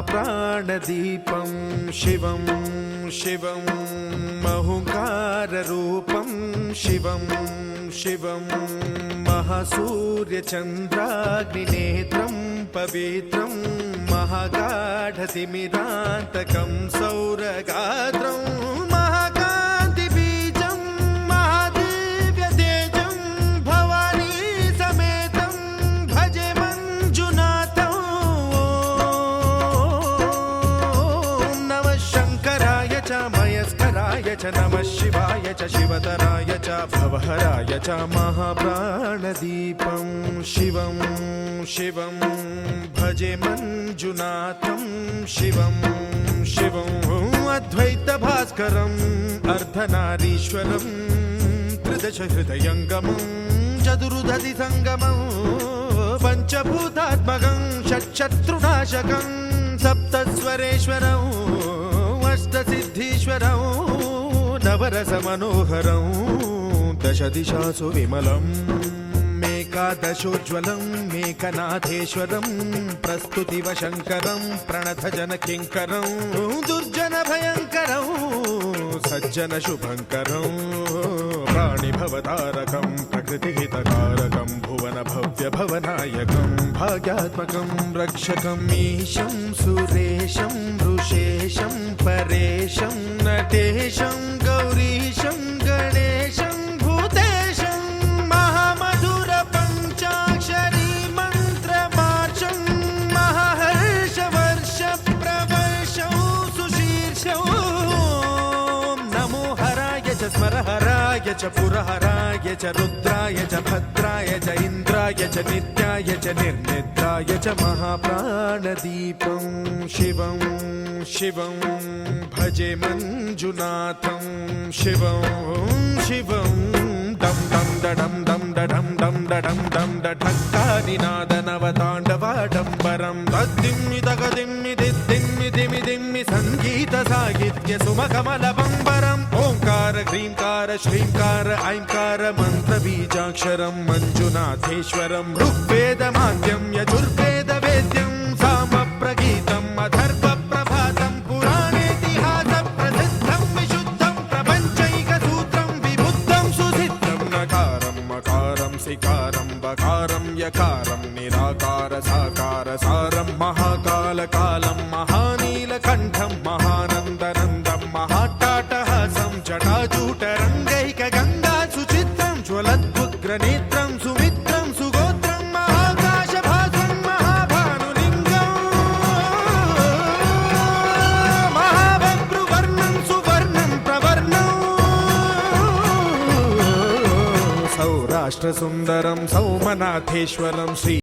महाप्राणदीपं शिवं शिवं महुङ्काररूपं शिवं शिवं महासूर्यचन्द्राग्निनेत्रं पवित्रं महागाढतिमिरान्तकं सौरगात्रं महाकान्तिबीजं महादिव्यतेजं भवानी समेतं भजे मञ्जुनाथं। ॐ नमः शङ्कराय च मयस्कराय च नमः शिवाय च शिवतराय च भवहराय च महाप्राणदीपं शिवं शिवं भजे मञ्जुनाथं शिवं शिवं अद्वैतभास्करम् अर्धनारीश्वरं त्रिदशहृदयङ्गमं चतुर्दधिसङ्गमं पञ्चभूतात्मकं षट्शत्रुनाशकं सप्तस्वरेश्वरं अष्टसिद्धीश्वरं नवरसमनोहरं दशदिशासु विमलम् एकादशोज्ज्वलं मेकनाथेश्वरं प्रस्तुतिवशङ्करं प्रणतजनकिङ्करं दुर्जनभयङ्करं सज्जनशुभङ्करं प्राणिभवतारकं प्रकृतिहितकारकं भुवनभव्यभवनायकं भाग्यात्मकं रक्षकं ईशं सुरेशं ऋषेशं परेशं नटेशं गौरीशं गणेशं भूतेशं महामधुरपञ्चाक्षरी मन्त्रमार्चं महाहर्षवर्षप्रवर्षं सुशीर्षं। नमो हराय च स्मरहराय च पुरहराय च रुद्राय च भद्राय च इन्द्राय च नित्याय च निर्निद्राय च महाप्राणदीपं शिवं शिवं भजे मञ्जुनाथं शिवं शिवं दं दं दडं दं दडं दं दडं दं डठक्कानिनादनवताण्डवाडम्बरं तद्दिम्मि तगदिम्मि दिद्दिम्मि दिमि दिम्मि सङ्गीतसाहित्य सुमकमलबम्बरम् ओङ्कार ह्रीङ्कार श्रीङ्कार ऐङ्कार मन्त्रबीजाक्षरं मञ्जुनाथेश्वरं ऋग्वेदमाद्यं यजुर्वेदवेद्यं सामप्रगीतम् अथर्वप्रभातं पुराणेतिहासप्रसिद्धं विशुद्धं प्रपञ्चैकसूत्रं विबुद्धं सुसिद्धं नकारं मकारं सिकारं बकारं यकारं निराकार साकार सारं महाकालकालं महानीलकण्ठं महानन्दनन्दं महाट्टाटहासं जटाजूटरङ्गैकगङ्गा सुचित्रं ज्वलद्वुग्रनेत्रं सुमित्रं सुगोत्रं महाकाशभासं महाभानुलिङ्गं महाबभ्रुवर्णं सुवर्णं प्रवर्णं सौराष्ट्रसुन्दरं सौमनाथेश्वरं श्री